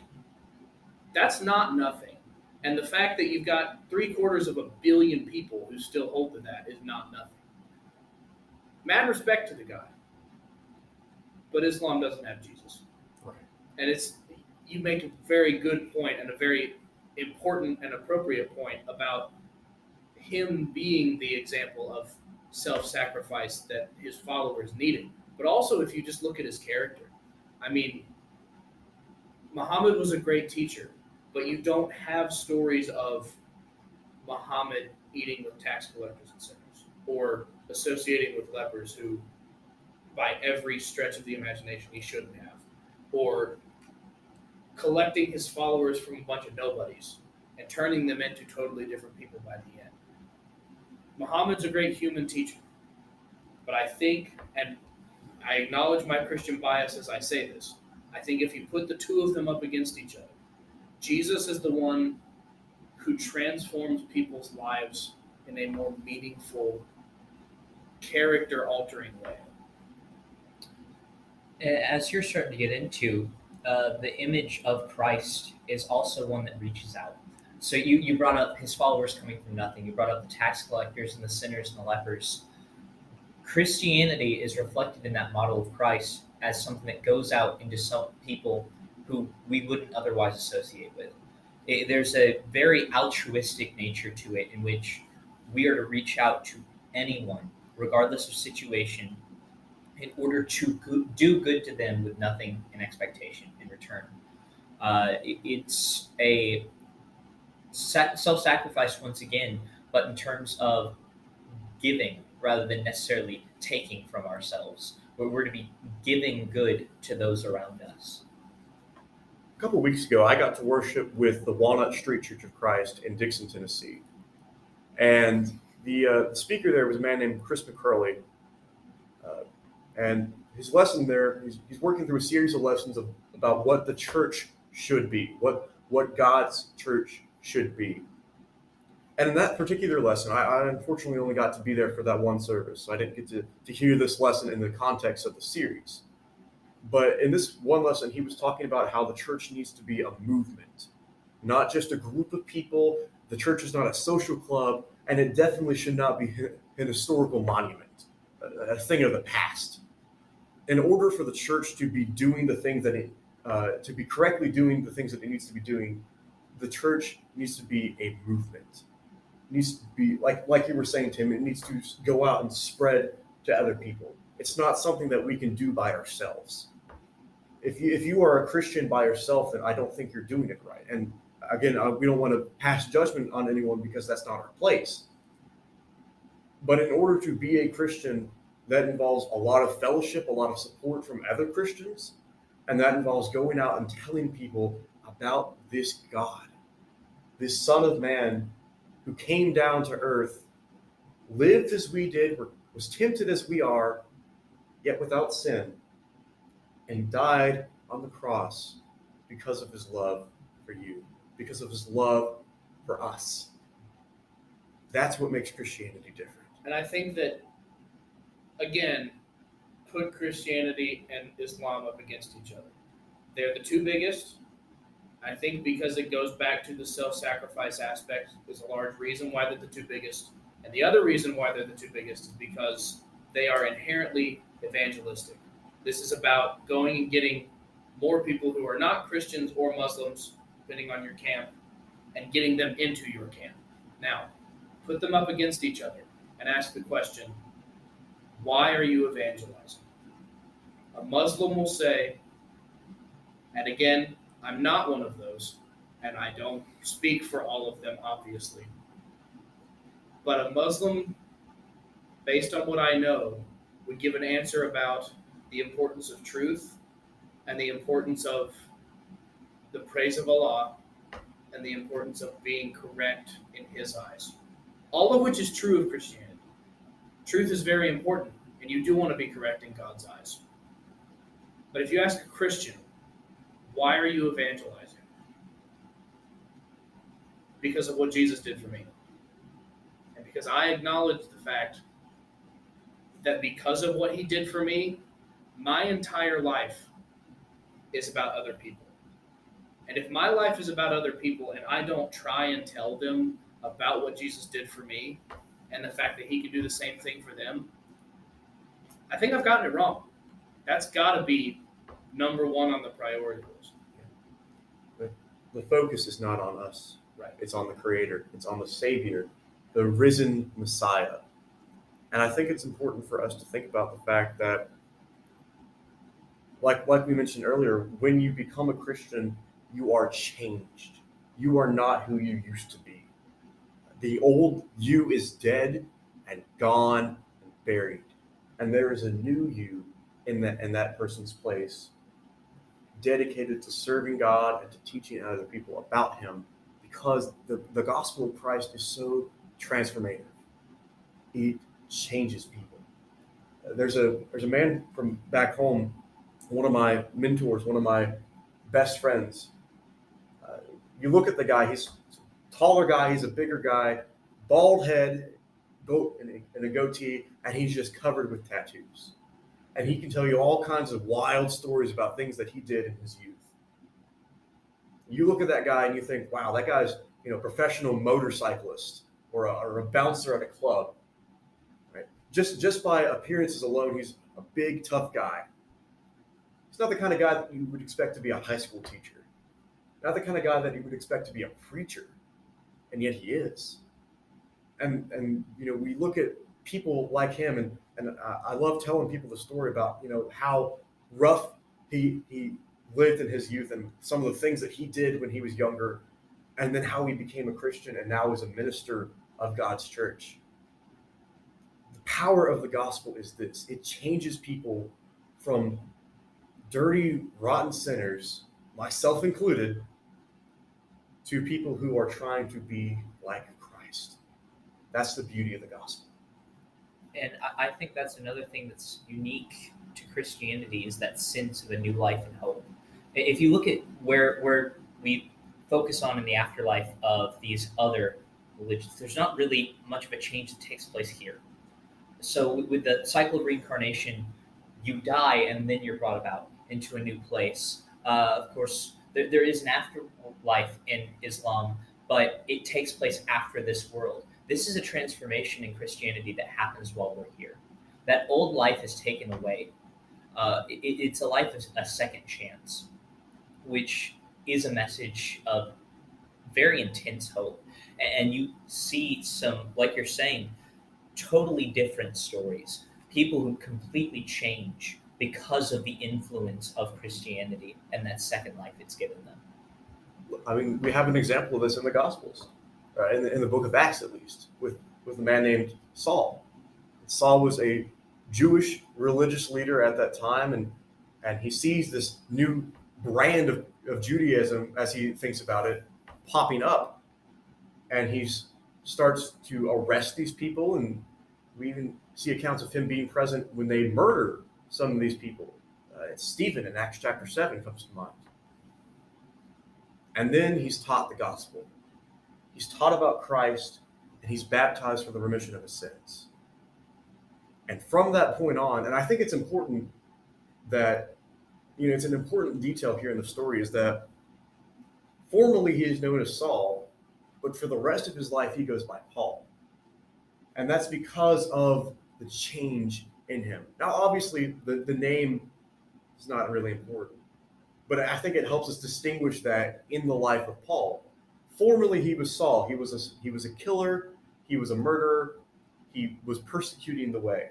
that's not nothing. And the fact that you've got 750 million people who still hold to that is not nothing. Mad respect to the guy. But Islam doesn't have Jesus. Right. And you make a very good point, and a very important and appropriate point about him being the example of self-sacrifice that his followers needed. But also, if you just look at his character, I mean, Muhammad was a great teacher, but you don't have stories of Muhammad eating with tax collectors and sinners, or associating with lepers who, by every stretch of the imagination, he shouldn't have, or collecting his followers from a bunch of nobodies and turning them into totally different people by the end. Muhammad's a great human teacher, but I think, and I acknowledge my Christian bias as I say this, I think if you put the two of them up against each other, Jesus is the one who transforms people's lives in a more meaningful, character-altering way. As you're starting to get into, the image of Christ is also one that reaches out. So you brought up his followers coming from nothing. You brought up the tax collectors and the sinners and the lepers. Christianity is reflected in that model of Christ as something that goes out into some people who we wouldn't otherwise associate with. There's a very altruistic nature to it, in which we are to reach out to anyone, regardless of situation, in order to do good to them with nothing in expectation in return. It's a self-sacrifice once again, but in terms of giving rather than necessarily taking from ourselves, where we're to be giving good to those around us. A couple of weeks ago, I got to worship with the Walnut Street Church of Christ in Dixon, Tennessee. And the speaker there was a man named Chris McCurley. And his lesson there, he's working through a series of lessons about what the church should be, what God's church should be. And in that particular lesson, I unfortunately only got to be there for that one service, so I didn't get to hear this lesson in the context of the series. But in this one lesson, he was talking about how the church needs to be a movement, not just a group of people. The church is not a social club, and it definitely should not be an historical monument, a thing of the past. In order for the church to be doing the things that to be correctly doing the things that it needs to be doing, the church needs to be a movement. It needs to be like you were saying, Tim. It needs to go out and spread to other people. It's not something that we can do by ourselves. If you are a Christian by yourself, then I don't think you're doing it right. And again, we don't want to pass judgment on anyone because that's not our place. But in order to be a Christian, that involves a lot of fellowship, a lot of support from other Christians, and that involves going out and telling people about this God, this Son of Man who came down to earth, lived as we did, was tempted as we are, yet without sin, and died on the cross because of his love for you, because of his love for us. That's what makes Christianity different. And I think that, again, put Christianity and Islam up against each other. They're the two biggest. I think because it goes back to the self-sacrifice aspect is a large reason why they're the two biggest. And the other reason why they're the two biggest is because they are inherently evangelistic. This is about going and getting more people who are not Christians or Muslims, depending on your camp, and getting them into your camp. Now, put them up against each other and ask the question, why are you evangelizing? A Muslim will say, and again, I'm not one of those, and I don't speak for all of them, obviously, but a Muslim, based on what I know, would give an answer about the importance of truth and the importance of the praise of Allah and the importance of being correct in his eyes. All of which is true of Christianity. Truth is very important, and you do want to be correct in God's eyes. But if you ask a Christian, why are you evangelizing? Because of what Jesus did for me. And because I acknowledge the fact that because of what he did for me, my entire life is about other people. And if my life is about other people and I don't try and tell them about what Jesus did for me and the fact that he could do the same thing for them, I think I've gotten it wrong. That's got to be number one on the priority list. The focus is not on us. Right. It's on the Creator. It's on the Savior, the risen Messiah. And I think it's important for us to think about the fact that, like we mentioned earlier, when you become a Christian, you are changed. You are not who you used to be. The old you is dead and gone and buried. And there is a new you in that person's place, dedicated to serving God and to teaching other people about him, because the gospel of Christ is so transformative. It changes people. There's a man from back home, one of my mentors, one of my best friends. You look at the guy, he's a taller guy, he's a bigger guy, bald head, and a goatee, and he's just covered with tattoos. And he can tell you all kinds of wild stories about things that he did in his youth. You look at that guy and you think, wow, that guy's a professional motorcyclist or a bouncer at a club. Right? Just by appearances alone, he's a big, tough guy. He's not the kind of guy that you would expect to be a high school teacher. Not the kind of guy that you would expect to be a preacher. And yet he is. And we look at people like him, and I love telling people the story about how rough he lived in his youth and some of the things that he did when he was younger, and then how he became a Christian and now is a minister of God's church. The power of the gospel is this: it changes people from dirty, rotten sinners, myself included, to people who are trying to be like Christ. That's the beauty of the gospel. And I think that's another thing that's unique to Christianity, is that sense of a new life and hope. If you look at where we focus on in the afterlife of these other religions, there's not really much of a change that takes place here. So with the cycle of reincarnation, you die and then you're brought about into a new place. Of course, there is an afterlife in Islam, but it takes place after this world. This is a transformation in Christianity that happens while we're here. That old life is taken away. It's a life of a second chance, which is a message of very intense hope. And you see some, like you're saying, totally different stories. People who completely change because of the influence of Christianity and that second life it's given them. I mean, we have an example of this in the Gospels, in the book of Acts at least, with a man named Saul. Saul was a Jewish religious leader at that time, and he sees this new brand of Judaism, as he thinks about it, popping up. And he starts to arrest these people, and we even see accounts of him being present when they murder some of these people. Stephen in Acts chapter 7 comes to mind. And then he's taught the gospel. He's taught about Christ, and he's baptized for the remission of his sins. And from that point on, and I think it's important that, it's an important detail here in the story, is that formerly he is known as Saul, but for the rest of his life he goes by Paul. And that's because of the change in him. Now, obviously, the name is not really important, but I think it helps us distinguish that in the life of Paul. Formerly he was Saul. He was a killer. He was a murderer. He was persecuting the way.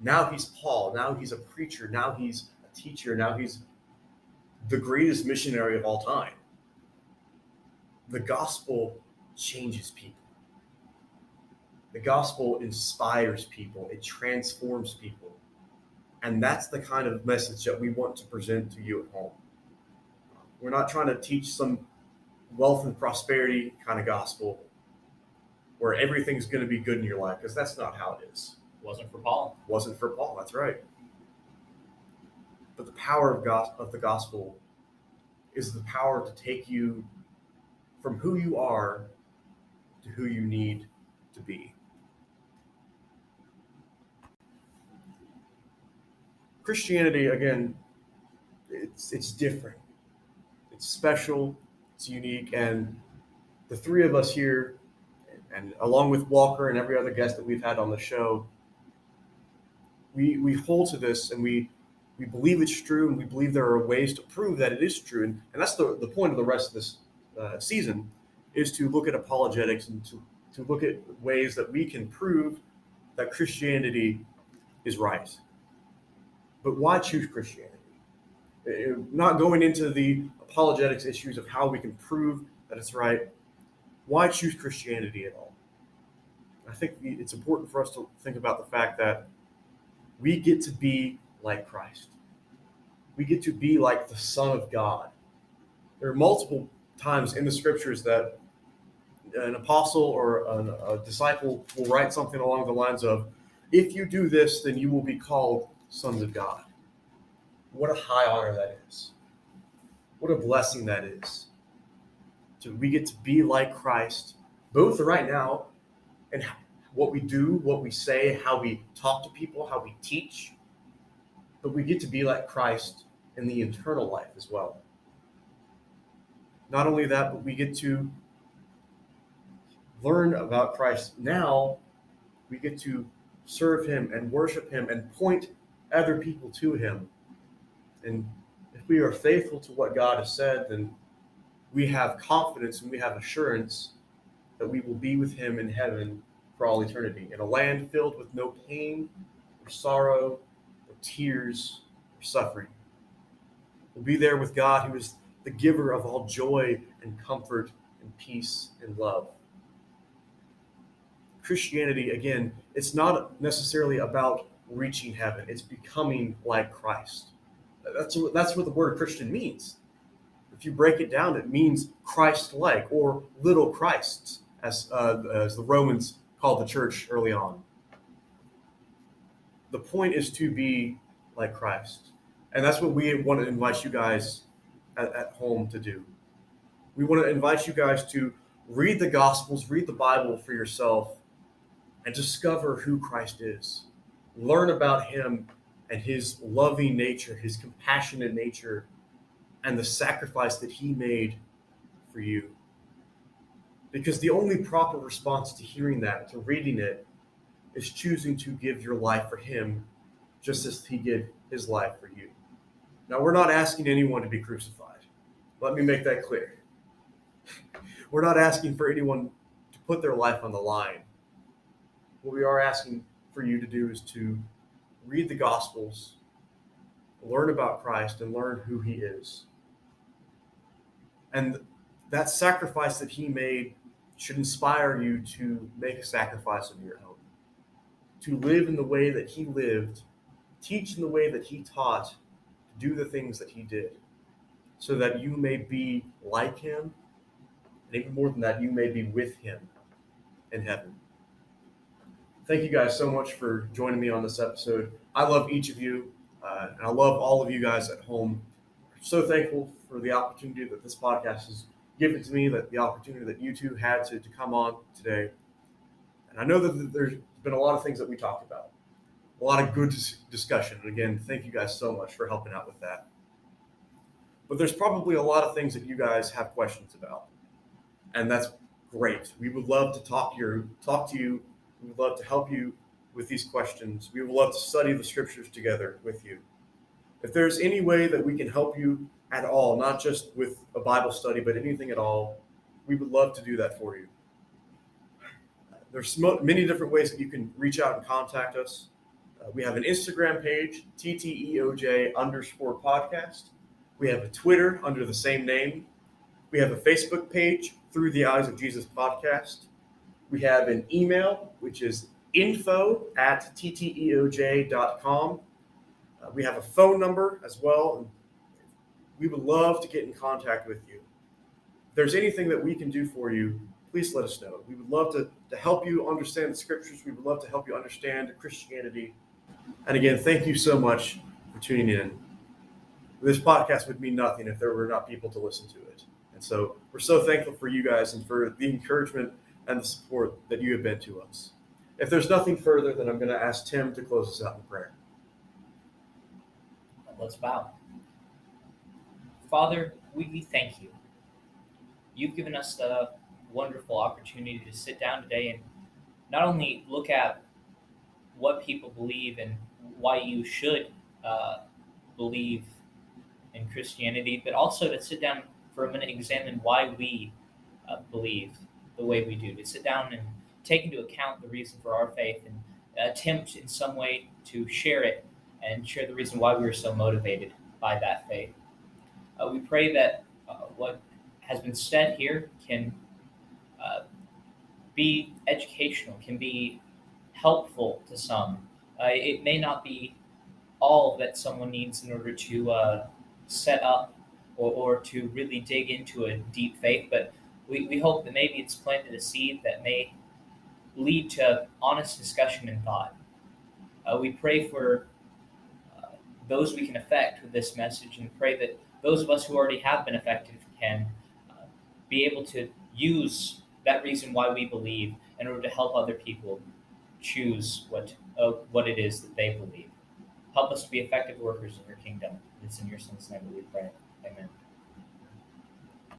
Now he's Paul. Now he's a preacher. Now he's a teacher. Now he's the greatest missionary of all time. The gospel changes people. The gospel inspires people. It transforms people. And that's the kind of message that we want to present to you at home. We're not trying to teach some wealth and prosperity kind of gospel where everything's going to be good in your life, because that's not how it is. Wasn't for Paul. Wasn't for Paul, that's right. But the power of the gospel is the power to take you from who you are to who you need to be. Christianity, again, it's different. It's special, it's unique, and the three of us here, and along with Walker and every other guest that we've had on the show, we hold to this, and we believe it's true, and we believe there are ways to prove that it is true. And that's the point of the rest of this season, is to look at apologetics and to look at ways that we can prove that Christianity is right. But why choose Christianity? Not going into the apologetics issues of how we can prove that it's right. Why choose Christianity at all? I think it's important for us to think about the fact that we get to be like Christ. We get to be like the Son of God. There are multiple times in the scriptures that an apostle or a disciple will write something along the lines of, if you do this, then you will be called sons of God. What a high honor that is. What a blessing that is. So we get to be like Christ, both right now and what we do, what we say, how we talk to people, how we teach. But we get to be like Christ in the eternal life as well. Not only that, but we get to learn about Christ now. We get to serve him and worship him and point other people to him. And if we are faithful to what God has said, then we have confidence and we have assurance that we will be with him in heaven for all eternity, in a land filled with no pain or sorrow or tears or suffering. We'll be there with God, who is the giver of all joy and comfort and peace and love. Christianity, again, it's not necessarily about reaching heaven. It's becoming like Christ. That's what the word Christian means. If you break it down, it means Christ-like, or little Christs, as the Romans called the church early on. The point is to be like Christ. And that's what we want to invite you guys at home to do. We want to invite you guys to Read the Gospels, read the Bible for yourself, and discover who Christ is. Learn about him and his loving nature, his compassionate nature, and the sacrifice that he made for you. Because the only proper response to hearing that, to reading it, is choosing to give your life for him, just as he gave his life for you. Now, we're not asking anyone to be crucified. Let me make that clear. We're not asking for anyone to put their life on the line. What we are asking for you to do is to read the Gospels, learn about Christ, and learn who he is. And that sacrifice that he made should inspire you to make a sacrifice of your own, to live in the way that he lived, teach in the way that he taught, do the things that he did, so that you may be like him, and even more than that, you may be with him in heaven. Thank you guys so much for joining me on this episode. I love each of you, and I love all of you guys at home. I'm so thankful for the opportunity that this podcast has given to me, that the opportunity that you two had to come on today. And I know that there's been a lot of things that we talked about, a lot of good discussion. And again, thank you guys so much for helping out with that. But there's probably a lot of things that you guys have questions about, and that's great. We would love to talk to you. We would love to help you with these questions. We would love to study the scriptures together with you. If there's any way that we can help you at all, not just with a Bible study, but anything at all, we would love to do that for you. There's many different ways that you can reach out and contact us. We have an Instagram page, TTEOJ_podcast. We have a Twitter under the same name. We have a Facebook page, Through the Eyes of Jesus Podcast. We have an email, which is info@tteoj.com. We have a phone number as well. We would love to get in contact with you. If there's anything that we can do for you, please let us know. We would love to help you understand the scriptures. We would love to help you understand Christianity. And again, thank you so much for tuning in. This podcast would mean nothing if there were not people to listen to it. And so we're so thankful for you guys and for the encouragement and the support that you have been to us. If there's nothing further, then I'm going to ask Tim to close us out in prayer. Let's bow. Father, we thank you. You've given us the wonderful opportunity to sit down today and not only look at what people believe and why you should believe in Christianity, but also to sit down for a minute and examine why we believe the way we do, to sit down and take into account the reason for our faith and attempt in some way to share it and share the reason why we are so motivated by that faith. We pray that what has been said here can be educational, can be helpful to some. It may not be all that someone needs in order to set up or to really dig into a deep faith, but we hope that maybe it's planted a seed that may lead to honest discussion and thought. We pray for those we can affect with this message, and pray that those of us who already have been affected can be able to use that reason why we believe in order to help other people choose what it is that they believe. Help us to be effective workers in your kingdom. It's in your son's name that we pray. Amen.